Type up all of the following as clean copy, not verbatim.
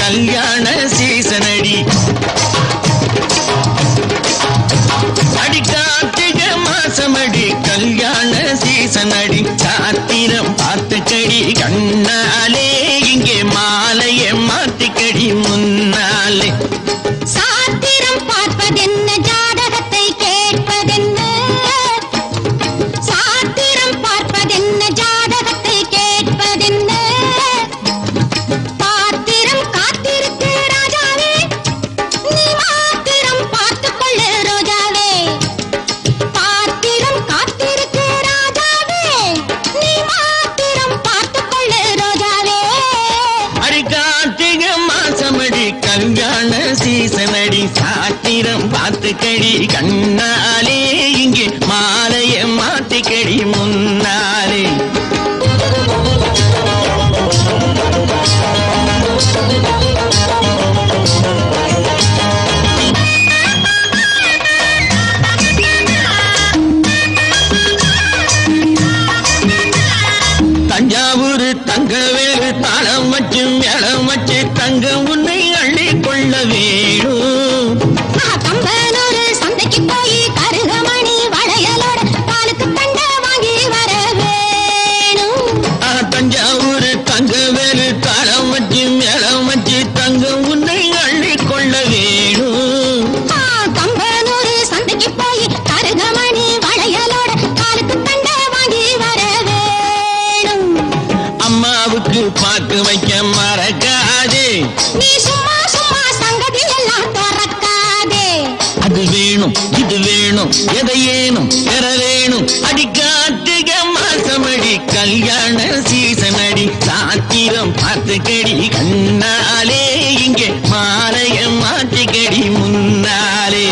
கல்யாண சீசனடி. அடி கார்த்திகை மாசமடி கல்யாண சீசனடி. சாத்திரம் பார்த்துக்கடி கண்ணாலே இங்கே மாலையை மாத்திக்கடி முன்னாலே. சாத்திரம் பார்ப்பதென்ன ஜாதகத்தை கேட்பதென்ன. சாத்திரம் பார்ப்பதென்ன ஜாதகத்தை கேட்பதென்ன. பாத்திரம் காத்திருக்கு ராஜாவே நீ மாத்திரம் பார்த்துக்கொள்ளு ரோஜாவே. பாத்திரம் காத்திருக்கு ராஜாவே நீ மாத்திரம் பார்த்துக்கொள்ளு ரோஜாவே. அடி கார்த்திகை மாசமடி கல்யாண சீசனடி. சாத்திரம் பார்த்துக்கடி கண்ணாலே இங்கே மாலையை மாத்திக்கடி முன்னாலே. தஞ்சாவூர் தங்கவேலு தாளம் வச்சு மேளம் வச்சு தங்க உன்னை அள்ளி கொள்ள வேணும். கம்பனூர் சந்தைக்கு போய் கருகமணி வளையலோட காலுக்கு தண்ட வாங்கி வர வேணும். தஞ்சாவூர் தங்கவேலு தாளம் வச்சு மேளம் வச்சு தங்க உன்னை அள்ளி கொள்ள வேணும். கம்பனூர் சந்தைக்கு போய் கருகமணி வளையலோட காலுக்கு தண்ட வாங்கி வர வேணும். அம்மாவுக்கு பாக்கு வைக்க மறக்காதே. நீ சும்மா சும்மா சங்கதி எல்லாம் திறக்காதே. அது வேணும் இது வேணும் எதை ஏனும் பெற வேணும். அடி கார்த்திகை மாசமடி கல்யாண சீசனடி. சாத்திரம் பார்த்துக்கடி கண்ணாலே இங்கே மாலையை மாற்றிக்கடி முன்னாலே.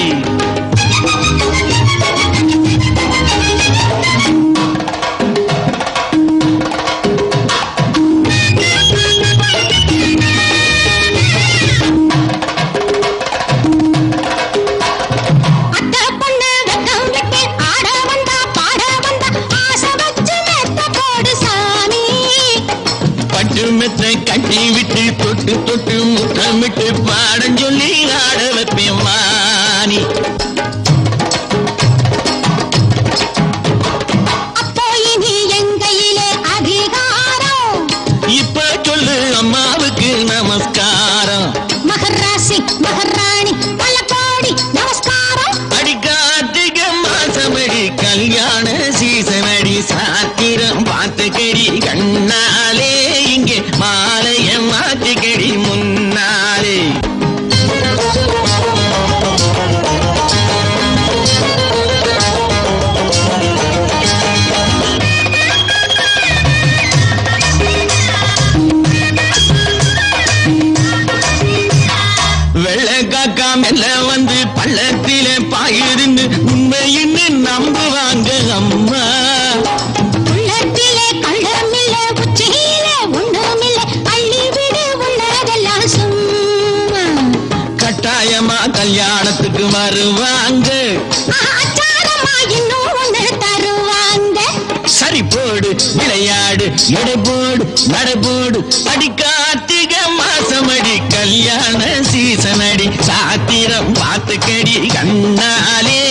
அத்தை பொண்ணு வெக்கம் விட்டு ஆட வந்தா பாட வந்தா ஆசை வச்சு மெத்த போடு சாமி. பட்டு மெத்தை கட்டி விட்டு தொட்டு தொட்டு முத்தமிட்டு பாடம் சொல்லி ஆட வைப்பேன் மானி. அப்போ இனி என் கையிலே அதிகாரம். இப்ப சொல்லு அம்மாவுக்கு நமஸ்காரம். மகராசி மகராணி பல கோடி நமஸ்காரம். அடி கார்த்திகை மாசமடி கல்யாண சீசனடி. சாத்திரம் பார்த்துக்கடி கண்ணாலே இங்கே மாலையை மாத்திக்கடி முன்னாலே. வெள்ளை காக்கா மெல்ல வந்து பள்ளத்திலே பாயிருந்து உண்மையின்னு நம்புவாங்க அம்மா. உள்ளத்திலே கள்ளமில்லை உச்சியிலே ஒண்ணுமில்லை அள்ளி விடு உள்ளதெல்லாம் சும்மா. கட்டாயமா கல்யாணத்துக்கு வருவாங்க. ஆச்சாரமா இன்னும் ஒண்ணு தருவாங்க. சரி போடு விளையாடு எடை போடு நடை போடு. அடி கார்த்திகை மாசமடி கல்யாண சீசனடி. சாத்திரம் பார்த்துக்கடி கண்ணாலே